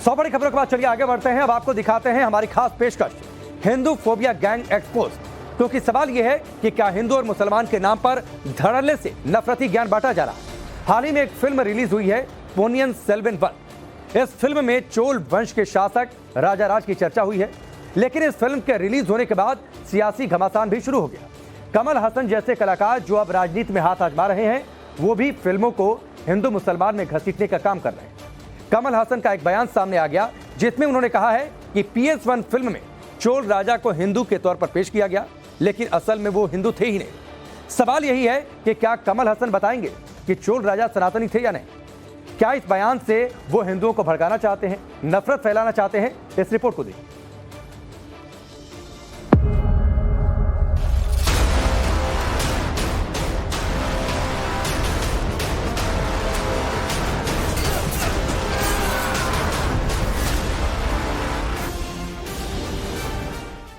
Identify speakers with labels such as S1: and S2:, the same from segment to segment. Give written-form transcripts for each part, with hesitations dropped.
S1: 100 बड़ी खबरों के बाद चलिए आगे बढ़ते हैं। अब आपको दिखाते हैं हमारी खास पेशकश, हिंदू फोबिया गैंग एक्सपोज। क्योंकि सवाल यह है कि क्या हिंदू और मुसलमान के नाम पर धड़ल्ले से नफरती ज्ञान बांटा जा रहा है। हाल ही में एक फिल्म रिलीज हुई है, पोनियन सेल्वन वन। इस फिल्म में चोल वंश के शासक राजा राज की चर्चा हुई है, लेकिन इस फिल्म के रिलीज होने के बाद सियासी घमासान भी शुरू हो गया। कमल हसन जैसे कलाकार जो अब राजनीति में हाथ आजमा रहे हैं, वो भी फिल्मों को हिंदू मुसलमान में घसीटने का काम कर रहे हैं। कमल हसन का एक बयान सामने आ गया जिसमें उन्होंने कहा है कि PS1 फिल्म में चोल राजा को हिंदू के तौर पर पेश किया गया, लेकिन असल में वो हिंदू थे ही नहीं। सवाल यही है कि क्या कमल हसन बताएंगे कि चोल राजा सनातनी थे या नहीं। क्या इस बयान से वो हिंदुओं को भड़काना चाहते हैं, नफरत फैलाना चाहते हैं? इस रिपोर्ट को देखिए।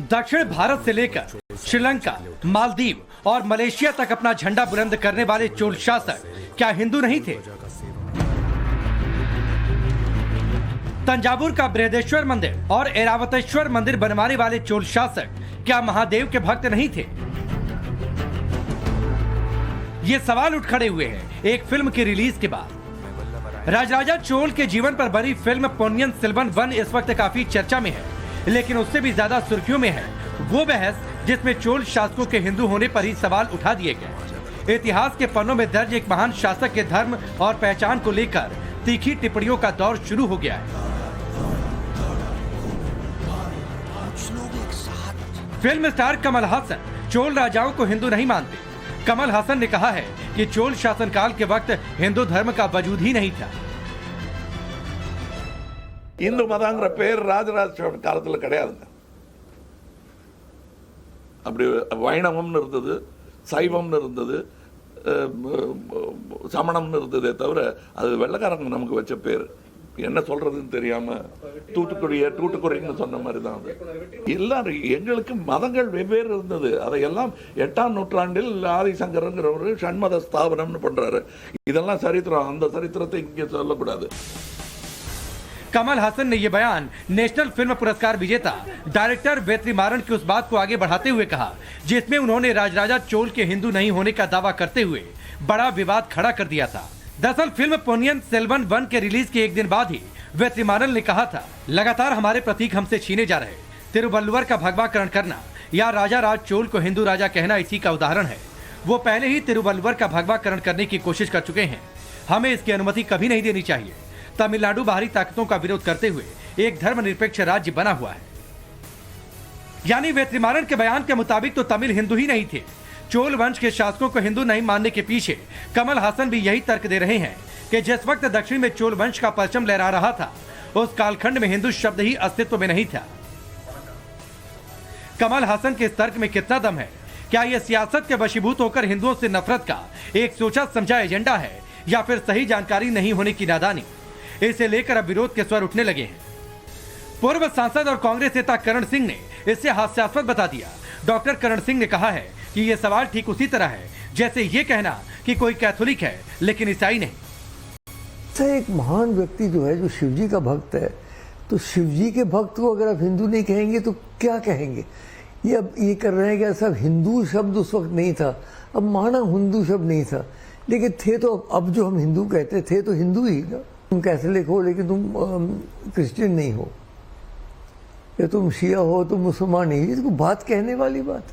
S1: दक्षिण भारत से लेकर श्रीलंका, मालदीव और मलेशिया तक अपना झंडा बुलंद करने वाले चोल शासक क्या हिंदू नहीं थे? तंजावुर का बृहदेश्वर मंदिर और ऐरावतेश्वर मंदिर बनवाने वाले चोल शासक क्या महादेव के भक्त नहीं थे? ये सवाल उठ खड़े हुए हैं एक फिल्म की रिलीज के बाद। राजराजा चोल के जीवन पर बनी फिल्म पोनियन सेल्वन वन इस वक्त काफी चर्चा में है, लेकिन उससे भी ज्यादा सुर्खियों में है वो बहस जिसमें चोल शासकों के हिंदू होने पर ही सवाल उठा दिए गए। इतिहास के पन्नों में दर्ज एक महान शासक के धर्म और पहचान को लेकर तीखी टिप्पणियों का दौर शुरू हो गया है। फिल्म स्टार कमल हसन चोल राजाओं को हिंदू नहीं मानते। कमल हसन ने कहा है कि चोल शासनकाल के वक्त हिंदू धर्म का वजूद ही नहीं था।
S2: இந்து மதங்கிற பேர் ராஜராஜ சோழன் காலத்தில் கிடையாதுங்க. அப்படி வைணவம்னு இருந்தது, சைவம்னு இருந்தது, சமணம்னு இருந்ததே தவிர அது வெள்ளக்காரங்க நமக்கு வச்ச பேர். என்ன சொல்றதுன்னு தெரியாம தூட்டுக்குடின்னு சொன்ன மாதிரி தான் அது. எல்லாரும் எங்களுக்கு மதங்கள் வெவ்வேறு இருந்தது. அதையெல்லாம் 8ஆம் நூற்றாண்டில் ஆதிசங்கரங்கிறவர் ஷண்மத ஸ்தாபனம்னு பண்றாரு. இதெல்லாம் சரித்திரம், அந்த சரித்திரத்தை இங்கே சொல்லக்கூடாது।
S1: कमल हसन ने यह बयान नेशनल फिल्म पुरस्कार विजेता डायरेक्टर वेत्रिमारन की उस बात को आगे बढ़ाते हुए कहा जिसमें उन्होंने राजराजा चोल के हिंदू नहीं होने का दावा करते हुए बड़ा विवाद खड़ा कर दिया था। दरअसल फिल्म पोनियन सेल्वन वन के रिलीज के एक दिन बाद ही वेत्रिमारन ने कहा था, लगातार हमारे प्रतीक हमसे छीने जा रहे। तिरुवल्लुवर का भगवाकरण करना या राजा राज चोल को हिंदू राजा कहना इसी का उदाहरण है। वो पहले ही तिरुवल्लुवर का भगवाकरण करने की कोशिश कर चुके हैं। हमें इसकी अनुमति कभी नहीं देनी चाहिए। तमिलनाडु बाहरी ताकतों का विरोध करते हुए एक धर्मनिरपेक्ष राज्य बना हुआ है। यानी वेत्रिमारन के बयान के मुताबिक तो तमिल हिंदू ही नहीं थे। चोल वंश के शासकों को हिंदू नहीं मानने के पीछे कमल हसन भी यही तर्क दे रहे हैं कि जिस वक्त दक्षिण में चोल वंश का परचम लहरा रहा था, उस कालखंड में हिंदू शब्द ही अस्तित्व में नहीं था। कमल हसन के इस तर्क में कितना दम है? क्या यह सियासत के वशीभूत होकर हिंदुओं से नफरत का एक सोचा समझा एजेंडा है या फिर सही जानकारी नहीं होने की नादानी? इसे लेकर अब विरोध के स्वर उठने लगे हैं। पूर्व सांसद और कांग्रेस नेता करण सिंह ने इसे हास्यास्पद बता दिया। डॉक्टर करण सिंह ने कहा है कि यह सवाल ठीक उसी तरह है जैसे ये कहना कि कोई कैथोलिक है लेकिन ईसाई नहीं।
S3: एक महान व्यक्ति जो है, जो शिवजी का भक्त है, तो शिवजी के भक्त को अगर आप हिंदू नहीं कहेंगे तो क्या कहेंगे? ये अब ये कर रहे हैं कि सब हिंदू शब्द उस वक्त नहीं था, अब माना हिंदू शब्द नहीं था, लेकिन थे तो अब जो हम हिंदू कहते थे तो हिंदू ही ना। तुम कैथोलिक हो लेकिन तुम क्रिश्चियन नहीं हो, या तुम शिया हो तुम मुसलमान नहीं। इसको बात कहने वाली बात,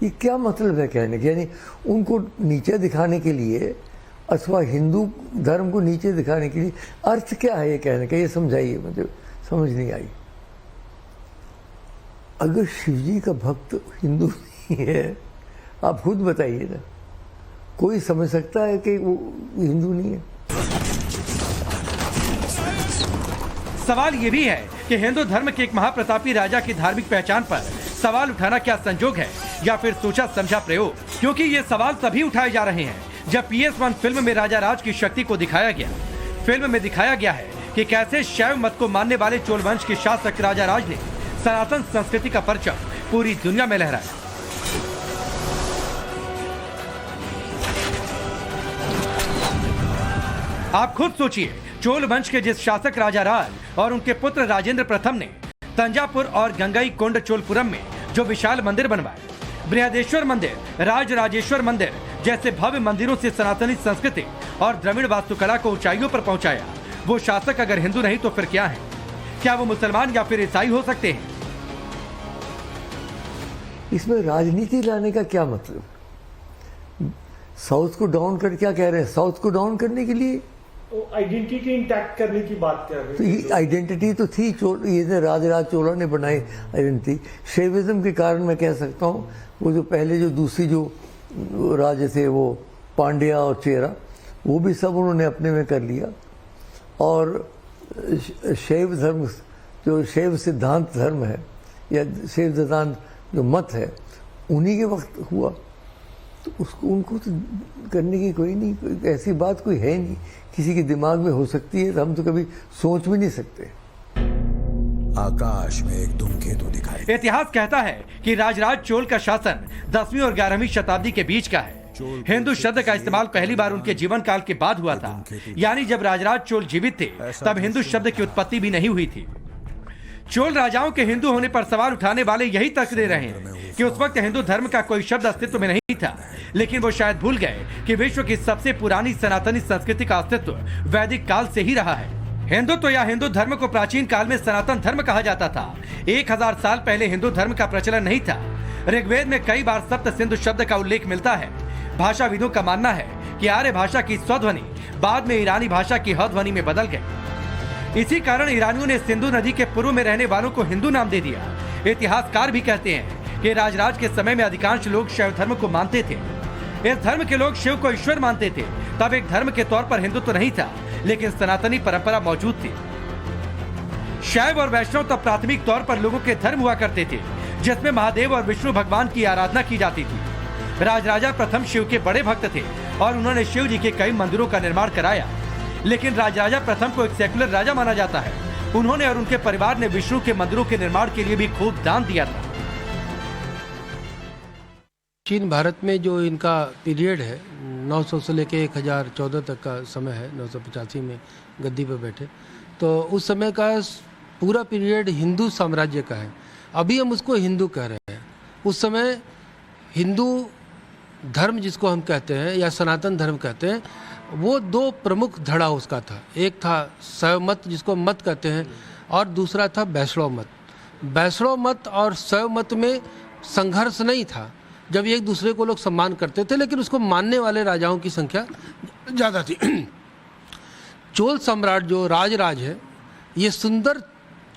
S3: ये क्या मतलब है कहने के? यानी उनको नीचे दिखाने के लिए अथवा हिंदू धर्म को नीचे दिखाने के लिए अर्थ क्या है ये कहने का? ये समझाइए, मुझे समझ नहीं आई। अगर शिवजी का भक्त हिंदू नहीं है, आप खुद बताइए ना, कोई समझ सकता है कि वो हिंदू नहीं है?
S1: सवाल ये भी है कि हिंदू धर्म के एक महाप्रतापी राजा की धार्मिक पहचान पर सवाल उठाना क्या संजोग है या फिर सोचा समझा प्रयोग? क्योंकि ये सवाल तभी उठाए जा रहे हैं जब PS1 फिल्म में राजा राज की शक्ति को दिखाया गया। फिल्म में दिखाया गया है कि कैसे शैव मत को मानने वाले चोल वंश के शासक राजा राज ने सनातन संस्कृति का परचम पूरी दुनिया में लहराया। आप खुद सोचिए, चोल वंश के जिस शासक राजा राज और उनके पुत्र राजेंद्र प्रथम ने तंजापुर और गंगई कोंड चोलपुरम में जो विशाल मंदिर बनवाए, बृहदेश्वर मंदिर, राजराजेश्वर मंदिर जैसे भव्य मंदिरों से सनातनी संस्कृति और द्रविड़ वास्तुकला को ऊंचाइयों पर पहुंचाया, वो शासक अगर हिंदू नहीं तो फिर क्या है? क्या वो मुसलमान या फिर ईसाई हो सकते हैं?
S3: इसमें राजनीति लाने का क्या मतलब? साउथ को डाउन कर क्या कह रहे हैं? साउथ को डाउन करने के लिए
S4: आइडेंटिटी इंटैक्ट करने की बात कर रहे हैं।
S3: तो आइडेंटिटी तो थी, ये राजराज चोला ने बनाई आइडेंटिटी। शैविज्म के कारण मैं कह सकता हूँ, वो जो पहले जो दूसरी जो राजे थे वो पांड्या और चेरा, वो भी सब उन्होंने अपने में कर लिया। और शैव धर्म, जो शैव सिद्धांत धर्म है या शैव सिद्धांत जो मत है, उन्हीं के वक्त हुआ। तो उसको उनको तो करने की कोई नहीं, ऐसी बात कोई है नहीं, किसी के दिमाग में हो सकती है, तो हम तो कभी सोच भी नहीं सकते।
S5: आकाश में एक धूमकेतु दिखाई।
S1: इतिहास कहता है कि राजराज चोल का शासन 10वीं और 11वीं शताब्दी के बीच का है। हिंदू शब्द का इस्तेमाल पहली बार उनके जीवन काल के बाद हुआ था, यानी जब राजराज चोल जीवित थे तब हिंदू शब्द की उत्पत्ति भी नहीं हुई थी। चोल राजाओं के हिंदू होने पर सवाल उठाने वाले यही तर्क दे रहे हैं कि उस वक्त हिंदू धर्म का कोई शब्द अस्तित्व में नहीं था, लेकिन वो शायद भूल गए कि विश्व की सबसे पुरानी सनातनी संस्कृति का अस्तित्व वैदिक काल से ही रहा है। हिंदुत्व या हिंदू धर्म को प्राचीन काल में सनातन धर्म कहा जाता था। 1000 साल पहले हिंदू धर्म का प्रचलन नहीं था। ऋग्वेद में कई बार सप्त सिंधु शब्द का उल्लेख मिलता है। भाषाविदों का मानना है कि आर्य भाषा की स्वध्वनि बाद में ईरानी भाषा की ह ध्वनि में बदल गई। इसी कारण ईरानियों ने सिंधु नदी के पूर्व में रहने वालों को हिंदू नाम दे दिया। इतिहासकार भी कहते हैं कि राजराज के समय में अधिकांश लोग शैव धर्म को मानते थे। इस धर्म के लोग शिव को ईश्वर मानते थे। तब एक धर्म के तौर पर हिंदुत्व नहीं था, लेकिन सनातनी परंपरा मौजूद थी। शैव और वैष्णव तब प्राथमिक तौर पर लोगों के धर्म हुआ करते थे, जिसमें महादेव और विष्णु भगवान की आराधना की जाती थी। राजराजा प्रथम शिव के बड़े भक्त थे और उन्होंने शिव जी के कई मंदिरों का निर्माण कराया, लेकिन राजराजा प्रथम को एक सेकुलर राजा माना जाता है। उन्होंने और उनके परिवार ने विष्णु के मंदिरों के निर्माण के लिए भी खूब दान दिया था।
S6: चीन भारत में जो इनका पीरियड है 900 से लेके 1014 तक का समय है, 985 में गद्दी पर बैठे, तो उस समय का पूरा पीरियड हिंदू साम्राज्य का है। अभी हम उसको हिंदू कह रहे हैं। उस समय हिंदू धर्म जिसको हम कहते हैं या सनातन धर्म कहते हैं, वो दो प्रमुख धड़ा उसका था। एक था शैव मत जिसको मत कहते हैं, और दूसरा था वैष्णव मत। वैष्णव मत और शैव मत में संघर्ष नहीं था, जब एक दूसरे को लोग सम्मान करते थे, लेकिन उसको मानने वाले राजाओं की संख्या ज़्यादा थी। चोल सम्राट जो राजराज है, ये सुंदर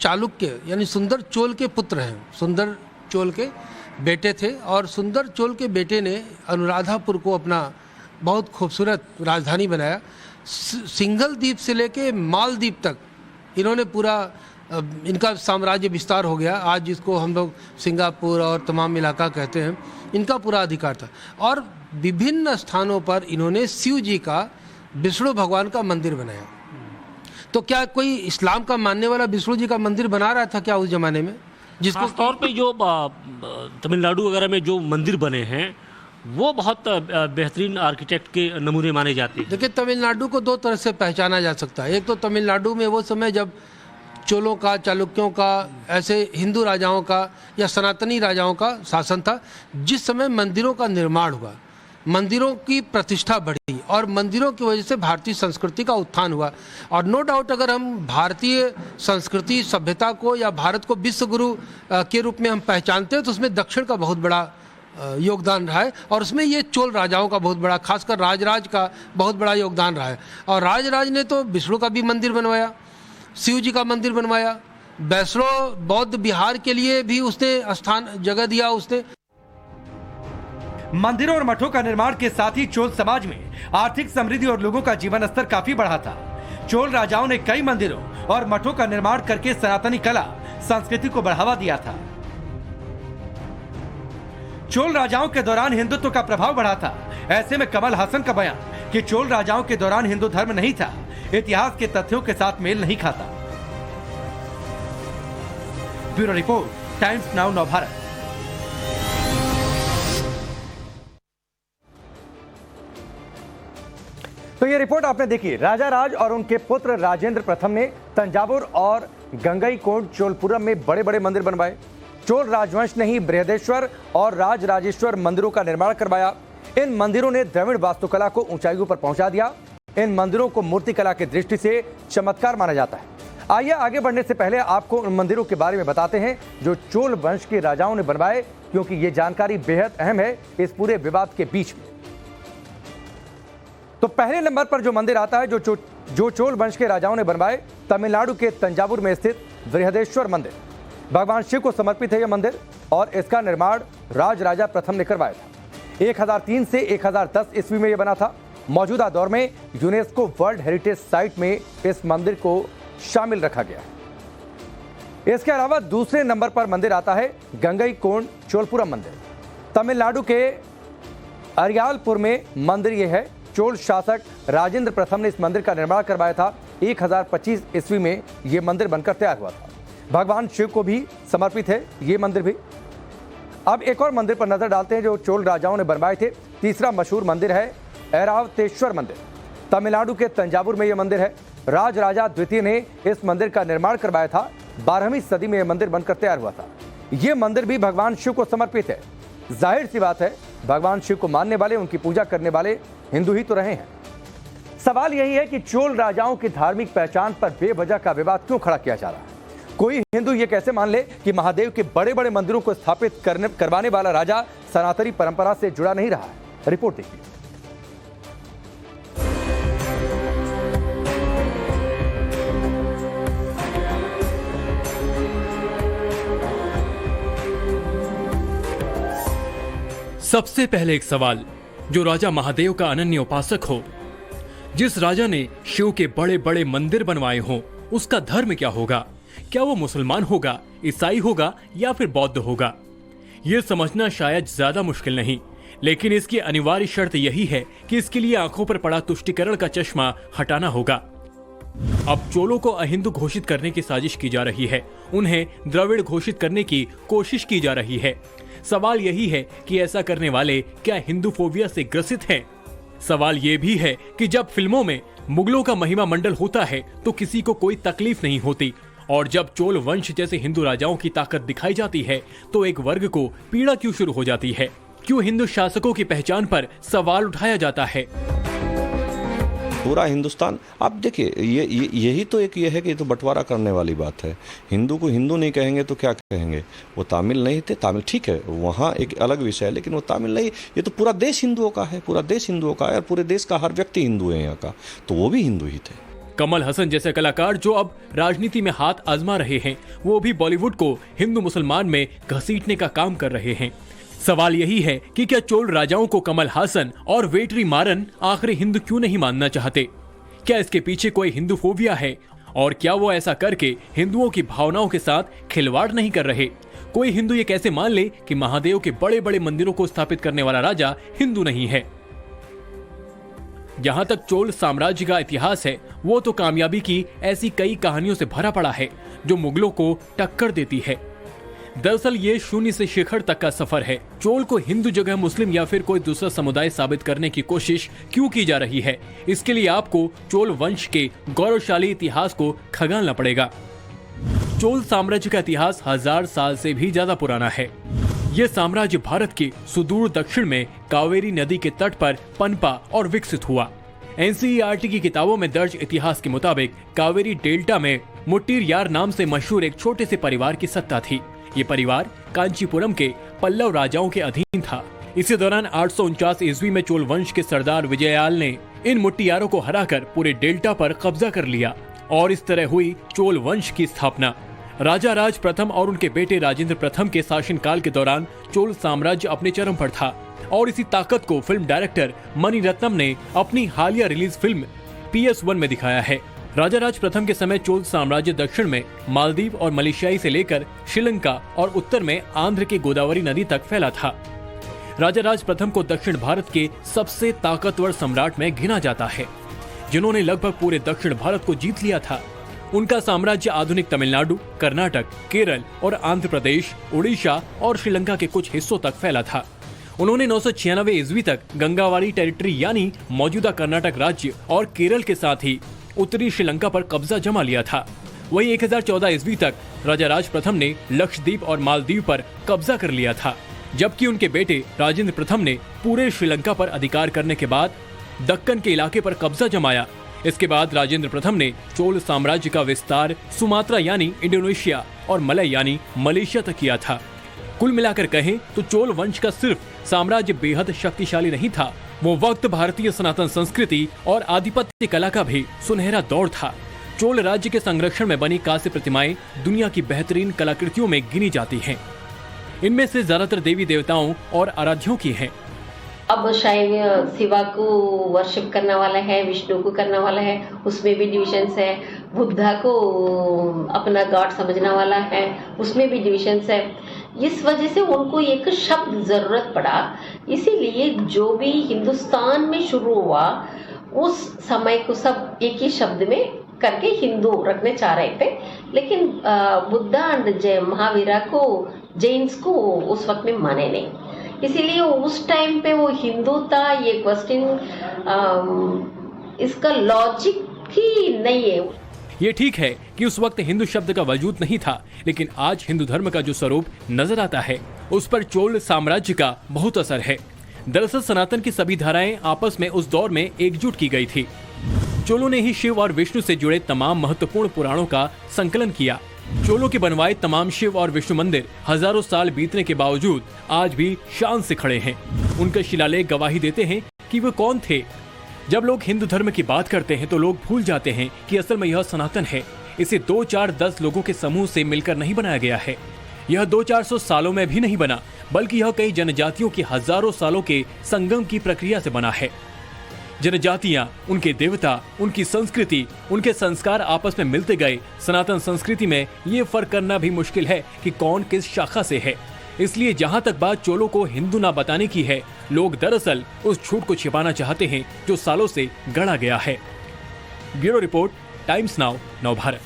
S6: चालुक्य यानी सुंदर चोल के पुत्र हैं। सुंदर चोल के बेटे थे और सुंदर चोल के बेटे ने अनुराधापुर को अपना बहुत खूबसूरत राजधानी बनाया। सिंघल द्वीप से लेके मालदीप तक इन्होंने पूरा इनका साम्राज्य विस्तार हो गया। आज जिसको हम लोग सिंगापुर और तमाम इलाका कहते हैं, इनका पूरा अधिकार था। और विभिन्न स्थानों पर इन्होंने शिव जी का, विष्णु भगवान का मंदिर बनाया। तो क्या कोई इस्लाम का मानने वाला विष्णु जी का मंदिर बना रहा था क्या उस जमाने में?
S7: जिसको तौर पे जो तमिलनाडु वगैरह में जो मंदिर बने हैं वो बहुत बेहतरीन आर्किटेक्ट के नमूने माने जाते हैं।
S6: देखिए, तमिलनाडु को दो तरह से पहचाना जा सकता है। एक तो तमिलनाडु में वो समय जब चोलों का, चालुक्यों का, ऐसे हिंदू राजाओं का या सनातनी राजाओं का शासन था, जिस समय मंदिरों का निर्माण हुआ, मंदिरों की प्रतिष्ठा बढ़ी और मंदिरों की वजह से भारतीय संस्कृति का उत्थान हुआ। और नो डाउट अगर हम भारतीय संस्कृति सभ्यता को या भारत को विश्व गुरु के रूप में हम पहचानते हैं, तो उसमें दक्षिण का बहुत बड़ा योगदान रहा है। और उसमें ये चोल राजाओं का बहुत बड़ा, खासकर राजराज का बहुत बड़ा योगदान रहा है। और राजराज ने तो विष्णु का भी मंदिर बनवाया, शिव जी का मंदिर बनवाया, वैष्णव बौद्ध विहार के लिए भी उसने स्थान जगह दिया। उसने
S1: मंदिरों और मठों का निर्माण के साथ ही चोल समाज में आर्थिक समृद्धि और लोगों का जीवन स्तर काफी बढ़ा था। चोल राजाओं ने कई मंदिरों और मठों का निर्माण करके सनातनी कला संस्कृति को बढ़ावा दिया था। चोल राजाओं के दौरान हिंदुत्व का प्रभाव बढ़ा था। ऐसे में कमल हासन का बयान कि चोल राजाओं के दौरान हिंदू धर्म नहीं था, इतिहास के तथ्यों के साथ मेल नहीं खाता। Bureau report, times now Navbharat. तो ये रिपोर्ट आपने देखी। राजा राज और उनके पुत्र राजेंद्र प्रथम ने तंजावुर और गंगईकोंड चोलपुरम में बड़े बड़े मंदिर बनवाए। चोल राजवंश ने ही बृहदेश्वर और राजराजेश्वर मंदिरों का निर्माण करवाया। इन मंदिरों ने द्रविड़ वास्तुकला को ऊंचाइयों पर पहुंचा दिया। इन मंदिरों को मूर्तिकला की दृष्टि से चमत्कार माना जाता है। आइए आगे बढ़ने से पहले आपको उन मंदिरों के बारे में बताते हैं जो चोल वंश के राजाओं ने बनवाए, क्योंकि ये जानकारी बेहद अहम है इस पूरे विवाद के बीच में। तो पहले नंबर पर जो मंदिर आता है जो चोल वंश के राजाओं ने बनवाए, तमिलनाडु के तंजावुर में स्थित बृहदेश्वर मंदिर। भगवान शिव को समर्पित है यह मंदिर और इसका निर्माण राजराजा प्रथम ने करवाया था। 1003 से 1010 ईस्वी में यह बना था। मौजूदा दौर में यूनेस्को वर्ल्ड हेरिटेज साइट में इस मंदिर को शामिल रखा गया है। इसके अलावा दूसरे नंबर पर मंदिर आता है गंगईकोंड चोलपुरम मंदिर। तमिलनाडु के अरियालपुर में मंदिर यह है। चोल शासक राजेंद्र प्रथम ने इस मंदिर का निर्माण करवाया था। 1025 ईस्वी में यह मंदिर बनकर तैयार हुआ था। भगवान शिव को भी समर्पित है ये मंदिर भी। अब एक और मंदिर पर नजर डालते हैं जो चोल राजाओं ने बनवाए थे। तीसरा मशहूर मंदिर है ऐरावतेश्वर मंदिर। तमिलनाडु के तंजावुर में यह मंदिर है। राजराजा द्वितीय ने इस मंदिर का निर्माण करवाया था। 12वीं सदी में यह मंदिर बनकर तैयार हुआ था। यह मंदिर भी भगवान शिव को समर्पित है। जाहिर सी बात है, भगवान शिव को मानने वाले, उनकी पूजा करने वाले हिंदू ही तो रहे हैं। सवाल यही है कि चोल राजाओं की धार्मिक पहचान पर बेवजह का विवाद क्यों खड़ा किया जा रहा है। कोई हिंदू ये कैसे मान ले कि महादेव के बड़े बड़े मंदिरों को स्थापित करवाने वाला राजा सनातनी परंपरा से जुड़ा नहीं रहा है। रिपोर्ट देखिए।
S5: सबसे पहले एक सवाल, जो राजा महादेव का अनन्य उपासक हो, जिस राजा ने शिव के बड़े बड़े मंदिर बनवाए हों, उसका धर्म क्या होगा? क्या वो मुसलमान होगा, ईसाई होगा या फिर बौद्ध होगा? यह समझना शायद ज्यादा मुश्किल नहीं, लेकिन इसकी अनिवार्य शर्त यही है कि इसके लिए आंखों पर पड़ा तुष्टीकरण का चश्मा हटाना होगा। अब चोलों को अहिंदू घोषित करने की साजिश की जा रही है। उन्हें द्रविड़ घोषित करने की कोशिश की जा रही है। सवाल यही है कि ऐसा करने वाले क्या हिंदू फोबिया से ग्रसित हैं? सवाल यह भी है कि जब फिल्मों में मुगलों का महिमा मंडल होता है तो किसी को कोई तकलीफ नहीं होती, और जब चोल वंश जैसे हिंदू राजाओं की ताकत दिखाई जाती है तो एक वर्ग को पीड़ा क्यों शुरू हो जाती है? क्यों हिंदू शासकों की पहचान पर सवाल उठाया जाता है?
S8: पूरा हिंदुस्तान, आप देखिए, यही तो एक ये है कि ये तो बंटवारा करने वाली बात है। हिंदू को हिंदू नहीं कहेंगे तो क्या कहेंगे? वो तामिल नहीं थे, तामिल ठीक है, वहाँ एक अलग विषय है, लेकिन वो तामिल नहीं। ये तो पूरा देश हिंदुओं का है, पूरा देश हिंदुओं का है, और पूरे देश का हर व्यक्ति हिंदू है यहाँ का, तो वो भी हिंदू ही थे।
S5: कमल हसन जैसे कलाकार जो अब राजनीति में हाथ आजमा रहे हैं, वो भी बॉलीवुड को हिंदू मुसलमान में घसीटने का काम कर रहे हैं। सवाल यही है कि क्या चोल राजाओं को कमल हासन और वेटरी मारन आखिर हिंदू क्यों नहीं मानना चाहते? क्या इसके पीछे कोई हिंदू फोबिया है? और क्या वो ऐसा करके हिंदुओं की भावनाओं के साथ खिलवाड़ नहीं कर रहे? कोई हिंदू ये कैसे मान ले कि महादेव के बड़े बड़े मंदिरों को स्थापित करने वाला राजा हिंदू नहीं है? जहां तक चोल साम्राज्य का इतिहास है, वो तो कामयाबी की ऐसी कई कहानियों से भरा पड़ा है जो मुगलों को टक्कर देती है। दरअसल ये शून्य से शिखर तक का सफर है। चोल को हिंदू जगह मुस्लिम या फिर कोई दूसरा समुदाय साबित करने की कोशिश क्यों की जा रही है? इसके लिए आपको चोल वंश के गौरवशाली इतिहास को खंगालना पड़ेगा। चोल साम्राज्य का इतिहास 1000 साल से भी ज्यादा पुराना है। यह साम्राज्य भारत के सुदूर दक्षिण में कावेरी नदी के तट पर पनपा और विकसित हुआ। एनसीईआरटी की किताबों में दर्ज इतिहास के मुताबिक कावेरी डेल्टा में मुट्टियार नाम से मशहूर एक छोटे से परिवार की सत्ता थी। ये परिवार कांचीपुरम के पल्लव राजाओं के अधीन था। इसी दौरान 849 ईस्वी में चोल वंश के सरदार विजयाल ने इन मुट्टियारों को हराकर पूरे डेल्टा पर कब्जा कर लिया और इस तरह हुई चोल वंश की स्थापना। राजा राज प्रथम और उनके बेटे राजेंद्र प्रथम के शासनकाल के दौरान चोल साम्राज्य अपने चरम पर था और इसी ताकत को फिल्म डायरेक्टर मणि रत्नम ने अपनी हालिया रिलीज फिल्म PS1 में दिखाया है। राजा राज प्रथम के समय चोल साम्राज्य दक्षिण में मालदीव और मलेशियाई से लेकर श्रीलंका और उत्तर में आंध्र के गोदावरी नदी तक फैला था। राजा राज प्रथम को दक्षिण भारत के सबसे ताकतवर सम्राट में गिना जाता है, जिन्होंने लगभग पूरे दक्षिण भारत को जीत लिया था। उनका साम्राज्य आधुनिक तमिलनाडु, कर्नाटक, केरल और आंध्र प्रदेश, उड़ीसा और श्रीलंका के कुछ हिस्सों तक फैला था। उन्होंने 996 ईस्वी तक गंगावाड़ी टेरिटरी यानी मौजूदा कर्नाटक राज्य और केरल के साथ ही उत्तरी श्रीलंका पर कब्जा जमा लिया था। वहीं 1014 ईस्वी तक राजा राज प्रथम ने लक्षद्वीप और मालदीव पर कब्जा कर लिया था, जबकि उनके बेटे राजेंद्र प्रथम ने पूरे श्रीलंका पर अधिकार करने के बाद दक्कन के इलाके पर कब्जा जमाया। इसके बाद राजेंद्र प्रथम ने चोल साम्राज्य का विस्तार सुमात्रा यानी इंडोनेशिया और मलय यानी मलेशिया तक किया था। कुल मिलाकर कहें तो चोल वंश का सिर्फ साम्राज्य बेहद शक्तिशाली नहीं था, वो वक्त भारतीय सनातन संस्कृति और आधिपत्य कला का भी सुनहरा दौर था। चोल राज्य के संरक्षण में बनी कांस्य प्रतिमाएं दुनिया की बेहतरीन कलाकृतियों में गिनी जाती हैं। इनमें से ज्यादातर देवी देवताओं और आराध्यों की हैं।
S9: अब शैव शिवा को वर्शिप करने वाला है, विष्णु को करने वाला है, उसमें भी डिविजन्स है। बुद्धा को अपना गॉड समझने वाला है, उसमें भी डिविजन्स है। इस वजह से उनको एक शब्द जरूरत पड़ा, इसीलिए जो भी हिंदुस्तान में शुरू हुआ उस समय को सब एक ही शब्द में करके हिंदू रखने चाह रहे थे, लेकिन बुद्धा एंड महावीरा को जैन्स को उस वक्त में माने नहीं, इसीलिए उस टाइम पे वो हिंदू था। ये क्वेश्चन इसका लॉजिक ही नहीं है।
S5: ये ठीक है कि उस वक्त हिंदू शब्द का वजूद नहीं था, लेकिन आज हिंदू धर्म का जो स्वरूप नजर आता है उस पर चोल साम्राज्य का बहुत असर है। दरअसल सनातन की सभी धाराएं आपस में उस दौर में एकजुट की गई थी। चोलों ने ही शिव और विष्णु से जुड़े तमाम महत्वपूर्ण पुराणों का संकलन किया। चोलों के बनवाए तमाम शिव और विष्णु मंदिर हजारों साल बीतने के बावजूद आज भी शान से खड़े हैं। उनके शिलालेख गवाही देते हैं कि वे कौन थे। जब लोग हिंदू धर्म की बात करते हैं तो लोग भूल जाते हैं कि असल में यह सनातन है। इसे 2, 4, 10 लोगों के समूह से मिलकर नहीं बनाया गया है। यह 200-400 सालों में भी नहीं बना, बल्कि यह कई जनजातियों की हजारों सालों के संगम की प्रक्रिया से बना है। जनजातियां, उनके देवता, उनकी संस्कृति, उनके संस्कार आपस में मिलते गए। सनातन संस्कृति में ये फर्क करना भी मुश्किल है कि कौन किस शाखा से है। इसलिए जहां तक बात चोलों को हिंदू ना बताने की है, लोग दरअसल उस झूठ को छिपाना चाहते हैं जो सालों से गढ़ा गया है। Bureau report, times now, Navbharat.